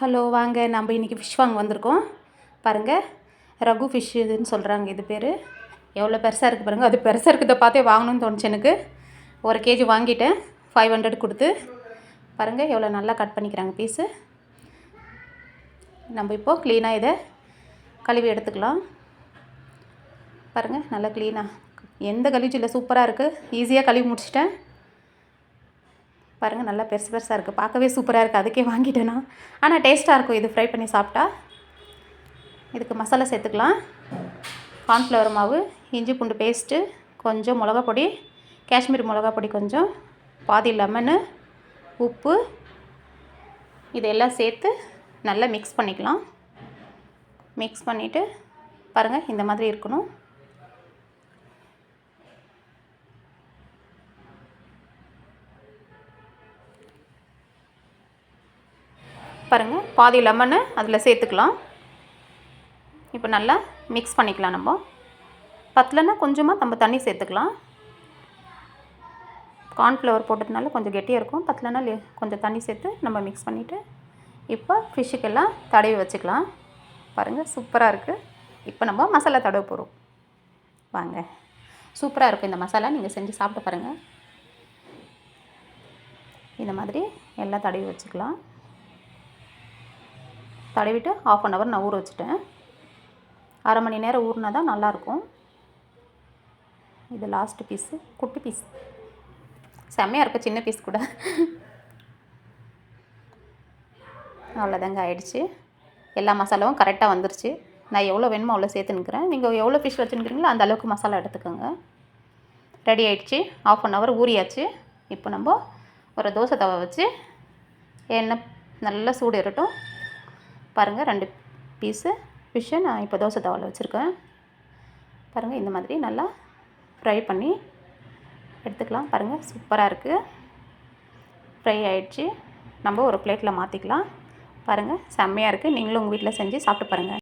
Hello வாங்க, நம்ம இன்றைக்கி ஃபிஷ் வாங்க வந்திருக்கோம். பாருங்கள், ரகு ஃபிஷ் இதுன்னு சொல்கிறாங்க. இது பேர் எவ்வளோ பெருசாக இருக்குது பாருங்கள். அது பெருசாக இருக்கிறத பார்த்தே வாங்கணும்னு தோணுச்சு எனக்கு. 1 kg வாங்கிட்டேன் 500 கொடுத்து. பாருங்கள் எவ்வளோ நல்லா கட் பண்ணிக்கிறாங்க பீஸு. நம்ம இப்போது க்ளீனாக இதை கழுவி எடுத்துக்கலாம். பாருங்கள் நல்லா க்ளீனாக, எந்த கழிச்சும் இல்லை, சூப்பராக இருக்குது. ஈஸியாக கழுவி முடிச்சிட்டேன். பாருங்கள் நல்லா பெருசு பெருசாக இருக்குது, பார்க்கவே சூப்பராக இருக்குது. அதுக்கே வாங்கிட்டேன்னா. ஆனால் டேஸ்ட்டாக இருக்கும் இது ஃப்ரை பண்ணி சாப்பிட்டா. இதுக்கு மசாலா சேர்த்துக்கலாம். கார்ன்ஃப்ளவர் மாவு, இஞ்சி பூண்டு பேஸ்ட்டு, கொஞ்சம் மிளகா பொடி, காஷ்மீர் மிளகா பொடி கொஞ்சம், பாதி லெமனு, உப்பு, இதெல்லாம் சேர்த்து நல்லா மிக்ஸ் பண்ணிக்கலாம். மிக்ஸ் பண்ணிவிட்டு பாருங்கள் இந்த மாதிரி இருக்கணும். பாருங்கள் பாதி லெமனு அதில் சேர்த்துக்கலாம். இப்போ நல்லா மிக்ஸ் பண்ணிக்கலாம். நம்ம பத்தலைன்னா கொஞ்சமாக நம்ம தண்ணி சேர்த்துக்கலாம். கார்ன்ஃப்ளவர் போட்டதுனால கொஞ்சம் கெட்டியாக இருக்கும். பத்தலைன்னா கொஞ்சம் தண்ணி சேர்த்து நம்ம மிக்ஸ் பண்ணிவிட்டு இப்போ ஃபிஷ்ஷுக்கெல்லாம் தடவி வச்சுக்கலாம். பாருங்கள் சூப்பராக இருக்குது. இப்போ நம்ம மசாலா தடவை போகிறோம். வாங்க, சூப்பராக இருக்கும் இந்த மசாலா. நீங்கள் செஞ்சு சாப்பிட்டு பாருங்கள். இந்த மாதிரி எல்லாம் தடவி வச்சுக்கலாம். தடவிட்டு 1/2 hour நான் ஊற வச்சுட்டேன். 1/2 மணி நேரம் ஊறினா தான் நல்லாயிருக்கும். இது லாஸ்ட்டு பீஸு, குட்டி பீஸ், செம்மையாக இருக்குது, சின்ன பீஸ் கூட. அவ்வளோதாங்க, ஆயிடுச்சு. எல்லா மசாலாவும் கரெக்டாக வந்துருச்சு. நான் எவ்வளோ வேணுமோ அவ்வளோ சேர்த்துன்னுக்கிறேன். நீங்கள் எவ்வளோ ஃபிஷ் வச்சுருக்கிறீங்களோ அந்த அளவுக்கு மசாலா எடுத்துக்கோங்க. ரெடி ஆகிடுச்சு. 1/2 hour ஊறியாச்சு. இப்போ நம்ம ஒரு தோசை தவா வச்சு எண்ணெய் நல்லா சூடு ஏறட்டும். பாருங்கள் 2 பீஸு ஃபிஷ்ஷை நான் இப்போ தோசை தவாவில் வச்சுருக்கேன். பாருங்கள் இந்த மாதிரி நல்லா ஃப்ரை பண்ணி எடுத்துக்கலாம். பாருங்கள் சூப்பராக இருக்குது. ஃப்ரை ஆகிடுச்சு. நம்ம ஒரு பிளேட்டில் மாற்றிக்கலாம். பாருங்கள் செம்மையாக இருக்குது. நீங்களும் உங்கள் வீட்டில் செஞ்சு சாப்பிட்டு பாருங்கள்.